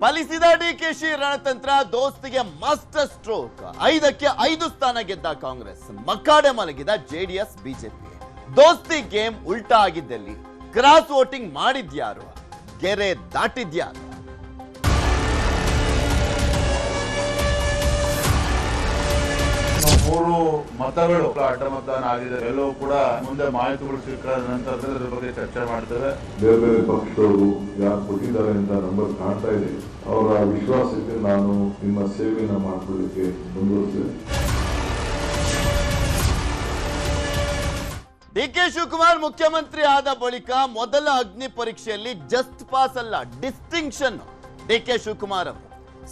ಫಲಿಸಿದ DKShi ರಣತಂತ್ರ ದೋಸ್ತಿಗೆ master stroke 5ಕ್ಕೆ 5 ಸ್ಥಾನ ಗೆದ್ದ ಕಾಂಗ್ರೆಸ್ ಮಕ್ಕಾಡೆ ಮಲಗಿದ ಜೆಡಿಎಸ್ ಬಿಜೆಪಿ ದೋಸ್ತಿ ಗೇಮ್ ಉಲ್ಟಾ ಆಗಿದ್ದಲ್ಲಿ ಕ್ರಾಸ್ ವೋಟಿಂಗ್ ಮಾಡಿದ್ಯಾರು ಗೆರೆ ದಾಟಿದ್ಯಾರು ಮೂರು ಮತಗಳು ಅಡ್ಡ ಮತದಾನ ಆಗಿದೆ ಎಲ್ಲವೂ ಕೂಡ ಮುಂದೆ ಮಾಹಿತಿಗಳು ಸಿಕ್ಕಾದ ನಂತರದಲ್ಲಿ ಅದ್ರ ಬಗ್ಗೆ ಚರ್ಚೆ ಮಾಡ್ತೇವೆ ಬೇರೆ ಬೇರೆ ಪಕ್ಷದವರು ಯಾರು ಕೊಟ್ಟಿದ್ದಾರೆ ಅಂತ ನಂಬರ್ ಕಾಣ್ತಾ ಇದೆ ಅವರ ವಿಶ್ವಾಸಕ್ಕೆ ನಾನು ನಿಮ್ಮ ಸೇವೆಯನ್ನು ಮಾಡ್ಕೊಳ್ಳಿಕ್ಕೆ ಮುಂದುವರಿಸ್ತೇನೆ. ಡಿಕೆ ಶಿವಕುಮಾರ್ ಮುಖ್ಯಮಂತ್ರಿ ಆದ ಬಳಿಕ ಮೊದಲ ಅಗ್ನಿ ಪರೀಕ್ಷೆಯಲ್ಲಿ ಜಸ್ಟ್ ಪಾಸ್ ಅಲ್ಲ ಡಿಸ್ಟಿಂಕ್ಷನ್ ಡಿಕೆ ಶಿವಕುಮಾರ್ ಅವರು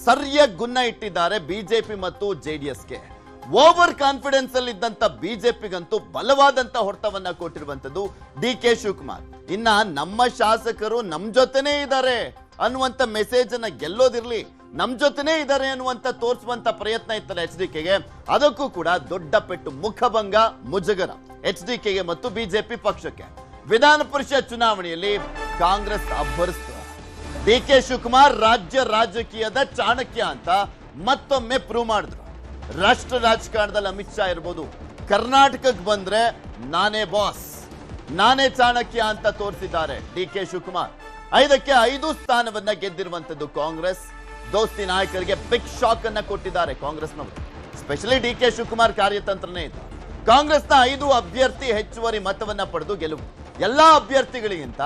ಸರಿಯಾಗಿ ಗುನ್ನ ಇಟ್ಟಿದ್ದಾರೆ ಬಿಜೆಪಿ ಮತ್ತು ಜೆಡಿಎಸ್ಗೆ. ಓವರ್ ಕಾನ್ಫಿಡೆನ್ಸ್ ಅಲ್ಲಿ ಇದ್ದಂತ ಬಿಜೆಪಿಗಂತೂ ಬಲವಾದಂತ ಹೊಡೆತವನ್ನ ಕೊಟ್ಟಿರುವಂತದ್ದು ಡಿಕೆ ಶಿವಕುಮಾರ್. ಇನ್ನ ನಮ್ಮ ಶಾಸಕರು ನಮ್ ಜೊತೆನೇ ಇದ್ದಾರೆ ಅನ್ನುವಂತ ಮೆಸೇಜ್ ಅನ್ನ ಗೆಲ್ಲೋದಿರ್ಲಿ, ನಮ್ ಜೊತೆನೇ ಇದ್ದಾರೆ ಅನ್ನುವಂತ ತೋರಿಸುವಂತ ಪ್ರಯತ್ನ ಇತ್ತಲ್ಲ ಎಚ್ಡಿಕೆಗೆ, ಅದಕ್ಕೂ ಕೂಡ ದೊಡ್ಡ ಪೆಟ್ಟು, ಮುಖಭಂಗ, ಮುಜುಗರ ಎಚ್ಡಿಕೆಗೆ ಮತ್ತು ಬಿಜೆಪಿ ಪಕ್ಷಕ್ಕೆ. ವಿಧಾನ ಪರಿಷತ್ ಚುನಾವಣೆಯಲ್ಲಿ ಕಾಂಗ್ರೆಸ್ ಅಬ್ಬರಿಸಿತು. ಡಿಕೆ ಶಿವಕುಮಾರ್ ರಾಜ್ಯ ರಾಜಕೀಯದ ಚಾಣಕ್ಯ ಅಂತ ಮತ್ತೊಮ್ಮೆ ಪ್ರೂವ್ ಮಾಡಿದ್ರು. ರಾಷ್ಟ್ರ ರಾಜಕಾರಣದಲ್ಲಿ ಅಮಿತ್ ಶಾ ಇರ್ಬೋದು, ಕರ್ನಾಟಕಕ್ಕೆ ಬಂದ್ರೆ ನಾನೇ ಬಾಸ್, ನಾನೇ ಚಾಣಕ್ಯ ಅಂತ ತೋರಿಸಿದ್ದಾರೆ ಡಿಕೆ ಶಿವಕುಮಾರ್. 5ಕ್ಕೆ 5 ಸ್ಥಾನವನ್ನ ಗೆದ್ದಿರುವಂತದ್ದು ಕಾಂಗ್ರೆಸ್. ದೋಸ್ತಿ ನಾಯಕರಿಗೆ ಬಿಗ್ ಶಾಕ್ ಅನ್ನ ಕೊಟ್ಟಿದ್ದಾರೆ ಕಾಂಗ್ರೆಸ್ನವರು. ಸ್ಪೆಷಲಿ ಡಿಕೆ ಶಿವಕುಮಾರ್ ಕಾರ್ಯತಂತ್ರನೇ ಇತ್ತು. ಕಾಂಗ್ರೆಸ್ನ 5 ಅಭ್ಯರ್ಥಿ ಹೆಚ್ಚುವರಿ ಮತವನ್ನ ಪಡೆದು ಗೆಲುವು. ಎಲ್ಲಾ ಅಭ್ಯರ್ಥಿಗಳಿಗಿಂತ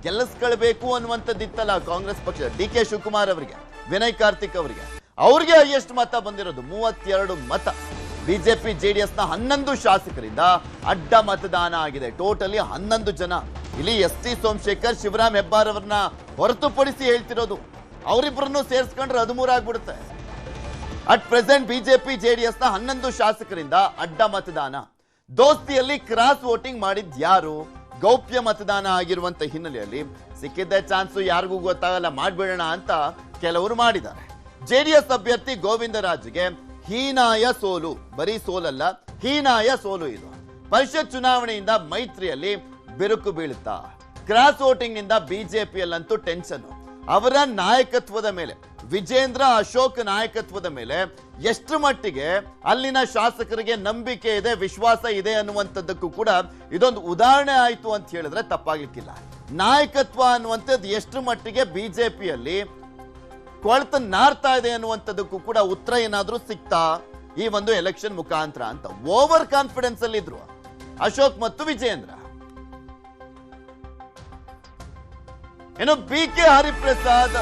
ಗೆಲ್ಲಿಸ್ಕೊಳ್ಬೇಕು ಅನ್ನುವಂಥದ್ದಿತ್ತಲ್ಲ ಕಾಂಗ್ರೆಸ್ ಪಕ್ಷ. ಡಿಕೆ ಶಿವಕುಮಾರ್ ಅವರಿಗೆ, ವಿನಯ್ ಕಾರ್ತಿಕ್ ಅವರಿಗೆ, ಅವ್ರಿಗೆ ಹೈಯೆಸ್ಟ್ ಮತ ಬಂದಿರೋದು 32 ಮತ. ಬಿಜೆಪಿ ಜೆಡಿಎಸ್ ನ 11 ಶಾಸಕರಿಂದ ಅಡ್ಡ ಮತದಾನ ಆಗಿದೆ. ಟೋಟಲಿ 11 ಜನ. ಇಲ್ಲಿ ಎಸ್ ಟಿ ಸೋಮಶೇಖರ್, ಶಿವರಾಮ್ ಹೆಬ್ಬಾರ್ ಅವರನ್ನ ಹೊರತುಪಡಿಸಿ ಹೇಳ್ತಿರೋದು. ಅವರಿಬ್ಬರನ್ನು ಸೇರಿಸ್ಕೊಂಡ್ರೆ 13 ಆಗ್ಬಿಡುತ್ತೆ. ಅಟ್ ಪ್ರೆಸೆಂಟ್ ಬಿಜೆಪಿ ಜೆಡಿಎಸ್ ನ 11 ಶಾಸಕರಿಂದ ಅಡ್ಡ ಮತದಾನ. ದೋಸ್ತಿಯಲ್ಲಿ ಕ್ರಾಸ್ ವೋಟಿಂಗ್ ಮಾಡಿದ್ ಯಾರು? ಗೌಪ್ಯ ಮತದಾನ ಆಗಿರುವಂತ ಹಿನ್ನೆಲೆಯಲ್ಲಿ ಸಿಕ್ಕಿದ್ದ ಚಾನ್ಸು ಯಾರಿಗೂ ಗೊತ್ತಾಗಲ್ಲ, ಮಾಡ್ಬಿಡೋಣ ಅಂತ ಕೆಲವರು ಮಾಡಿದ್ದಾರೆ. ಜೆಡಿಎಸ್ ಅಭ್ಯರ್ಥಿ ಗೋವಿಂದರಾಜ್ಗೆ ಹೀನಾಯ ಸೋಲು, ಬರೀ ಸೋಲಲ್ಲ ಹೀನಾಯ ಸೋಲು ಇದು. ಪರಿಷತ್ ಚುನಾವಣೆಯಿಂದ ಮೈತ್ರಿಯಲ್ಲಿ ಬಿರುಕು ಬೀಳುತ್ತಾ, ಕ್ರಾಸ್ ವೋಟಿಂಗ್ ನಿಂದ ಬಿಜೆಪಿಯಲ್ಲಂತೂ ಟೆನ್ಷನ್. ಅವರ ನಾಯಕತ್ವದ ಮೇಲೆ, ವಿಜೇಂದ್ರ ಅಶೋಕ್ ನಾಯಕತ್ವದ ಮೇಲೆ ಎಷ್ಟು ಮಟ್ಟಿಗೆ ಅಲ್ಲಿನ ಶಾಸಕರಿಗೆ ನಂಬಿಕೆ ಇದೆ, ವಿಶ್ವಾಸ ಇದೆ ಅನ್ನುವಂಥದ್ದಕ್ಕೂ ಕೂಡ ಇದೊಂದು ಉದಾಹರಣೆ ಆಯ್ತು ಅಂತ ಹೇಳಿದ್ರೆ ತಪ್ಪಾಗ್ಲಿಕ್ಕಿಲ್ಲ. ನಾಯಕತ್ವ ಅನ್ನುವಂಥದ್ದು ಎಷ್ಟು ಮಟ್ಟಿಗೆ ಬಿಜೆಪಿಯಲ್ಲಿ ಕೊಳ್ತ ನಾರ್ತಾ ಇದೆ ಅನ್ನುವಂಥದ್ದಕ್ಕೂ ಕೂಡ ಉತ್ತರ ಏನಾದ್ರೂ ಸಿಕ್ತಾ ಈ ಒಂದು ಎಲೆಕ್ಷನ್ ಮುಖಾಂತರ ಅಂತ. ಓವರ್ ಕಾನ್ಫಿಡೆನ್ಸ್ ಅಲ್ಲಿ ಇದ್ರು ಅಶೋಕ್ ಮತ್ತು ವಿಜೇಂದ್ರ. ಇನ್ನು ಬಿ ಕೆ ಹರಿಪ್ರಸಾದ್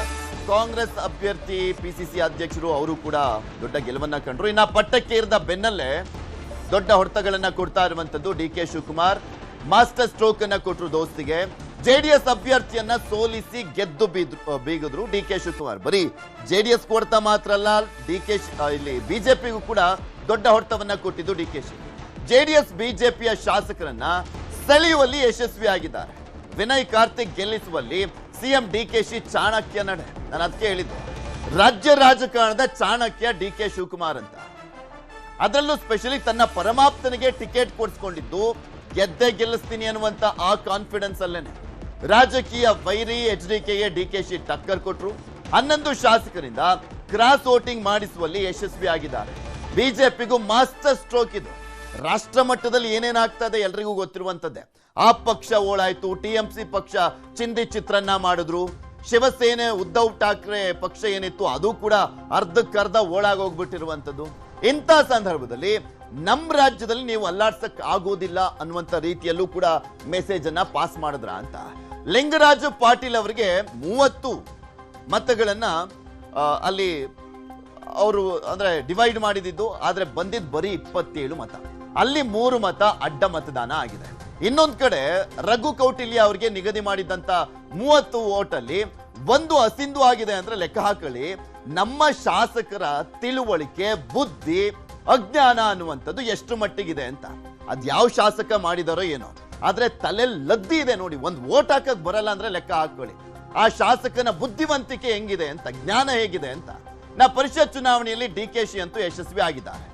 ಕಾಂಗ್ರೆಸ್ ಅಭ್ಯರ್ಥಿ, ಪಿಸಿಸಿ ಅಧ್ಯಕ್ಷರು, ಅವರು ಕೂಡ ದೊಡ್ಡ ಗೆಲುವನ್ನ ಕಂಡ್ರು. ಇನ್ನ ಪಟ್ಟಕ್ಕೆ ಇರಿದ ಬೆನ್ನಲ್ಲೇ ದೊಡ್ಡ ಹೊಡೆತಗಳನ್ನ ಕೊಡ್ತಾ ಇರುವಂತದ್ದು ಡಿಕೆ ಶಿವಕುಮಾರ್. ಮಾಸ್ಟರ್ ಸ್ಟ್ರೋಕ್ ಅನ್ನ ಕೊಟ್ಟರು ದೋಸ್ತಿಗೆ. ಜೆಡಿಎಸ್ ಅಭ್ಯರ್ಥಿಯನ್ನ ಸೋಲಿಸಿ ಗೆದ್ದು ಬೀಗಿದ್ರು ಡಿಕೆ ಶಿವಕುಮಾರ್. ಬರೀ ಜೆಡಿಎಸ್ ಕೊಡ್ತಾ ಮಾತ್ರ ಅಲ್ಲ, ಇಲ್ಲಿ ಬಿಜೆಪಿಗೂ ಕೂಡ ದೊಡ್ಡ ಹೊಡೆತವನ್ನ ಕೊಟ್ಟಿದ್ದು ಡಿಕೆಶಿ. ಜೆಡಿಎಸ್ ಬಿಜೆಪಿಯ ಶಾಸಕರನ್ನ ಸೆಳೆಯುವಲ್ಲಿ ಯಶಸ್ವಿಯಾಗಿದ್ದಾರೆ. ವಿನಯ್ ಕಾರ್ತಿಕ್ ಗೆಲ್ಲಿಸುವಲ್ಲಿ ಸಿಎಂ ಡಿಕೆಶಿ ಚಾಣಕ್ಯ ನಡೆ. ನಾನು ಅದಕ್ಕೆ ಹೇಳಿದ್ದೆ, ರಾಜ್ಯ ರಾಜಕಾರಣದ ಚಾಣಕ್ಯ ಡಿಕೆ ಶಿವಕುಮಾರ್ ಅಂತ. ಅದರಲ್ಲೂ ಸ್ಪೆಷಲಿ ತನ್ನ ಪರಮಾಪ್ತನಿಗೆ ಟಿಕೆಟ್ ಕೊಡಿಸ್ಕೊಂಡಿದ್ದು ಗೆದ್ದೆ ಗೆಲ್ಲಿಸ್ತೀನಿ ಅನ್ನುವಂತ ಆ ಕಾನ್ಫಿಡೆನ್ಸ್ ಅಲ್ಲೇನೆ ರಾಜಕೀಯ ವೈರಿ ಎಚ್ಡಿಕೆಗೆ ಡಿಕೆಶಿ ಟಕ್ಕರ್ ಕೊಟ್ರು. 11 ಶಾಸಕರಿಂದ ಕ್ರಾಸ್ ವೋಟಿಂಗ್ ಮಾಡಿಸುವಲ್ಲಿ ಯಶಸ್ವಿಯಾಗಿದ್ದಾರೆ. ಬಿಜೆಪಿಗೂ ಮಾಸ್ಟರ್ ಸ್ಟ್ರೋಕ್ ಇದು. ರಾಷ್ಟ್ರ ಮಟ್ಟದಲ್ಲಿ ಏನೇನಾಗ್ತದೆ ಎಲ್ರಿಗೂ ಗೊತ್ತಿರುವಂತದ್ದೇ. ಆ ಪಕ್ಷ ಓಳಾಯ್ತು, ಟಿಎಂಸಿ ಪಕ್ಷ ಚಿಂದಿ ಚಿತ್ರನ್ನ ಮಾಡಿದ್ರು, ಶಿವಸೇನೆ ಉದ್ಧವ್ ಠಾಕ್ರೆ ಪಕ್ಷ ಏನಿತ್ತು ಅದು ಕೂಡ ಅರ್ಧಕ್ಕರ್ಧ ಓಳಾಗೋಗ್ಬಿಟ್ಟಿರುವಂತದ್ದು. ಇಂಥ ಸಂದರ್ಭದಲ್ಲಿ ನಮ್ಮ ರಾಜ್ಯದಲ್ಲಿ ನೀವು ಅಲ್ಲಾಡ್ಸಕ್ ಆಗೋದಿಲ್ಲ ಅನ್ನುವಂಥ ರೀತಿಯಲ್ಲೂ ಕೂಡ ಮೆಸೇಜ್ ಅನ್ನ ಪಾಸ್ ಮಾಡಿದ್ರ ಅಂತ. ಲಿಂಗರಾಜು ಪಾಟೀಲ್ ಅವರಿಗೆ 30 ಮತಗಳನ್ನ ಅಲ್ಲಿ ಅವರು ಅಂದ್ರೆ ಡಿವೈಡ್ ಮಾಡಿದ್ದು, ಆದ್ರೆ ಬಂದಿದ್ದು ಬರೀ 27 ಮತ. ಅಲ್ಲಿ 3 ಮತ ಅಡ್ಡ ಮತದಾನ ಆಗಿದೆ. ಇನ್ನೊಂದ್ ಕಡೆ ರಘು ಕೌಟಿಲ್ಯ ಅವರಿಗೆ ನಿಗದಿ ಮಾಡಿದಂತ 30 ವೋಟಲ್ಲಿ 1 ಅಸಿಂಧು ಆಗಿದೆ ಅಂದ್ರೆ ಲೆಕ್ಕ ಹಾಕೊಳ್ಳಿ. ನಮ್ಮ ಶಾಸಕರ ತಿಳುವಳಿಕೆ, ಬುದ್ಧಿ, ಅಜ್ಞಾನ ಅನ್ನುವಂಥದ್ದು ಎಷ್ಟು ಮಟ್ಟಿಗಿದೆ ಅಂತ. ಅದ್ ಯಾವ ಶಾಸಕ ಮಾಡಿದಾರೋ ಏನೋ, ಆದ್ರೆ ತಲೆ ಲದ್ದಿ ಇದೆ ನೋಡಿ. 1 ವೋಟ್ ಹಾಕಕ್ ಬರಲ್ಲ ಅಂದ್ರೆ ಲೆಕ್ಕ ಹಾಕೊಳ್ಳಿ ಆ ಶಾಸಕನ ಬುದ್ಧಿವಂತಿಕೆ ಹೆಂಗಿದೆ ಅಂತ, ಜ್ಞಾನ ಹೇಗಿದೆ ಅಂತ. ಪರಿಷತ್ ಚುನಾವಣೆಯಲ್ಲಿ ಡಿಕೆಶಿ ಅಂತೂ ಯಶಸ್ವಿ ಆಗಿದ್ದಾರೆ.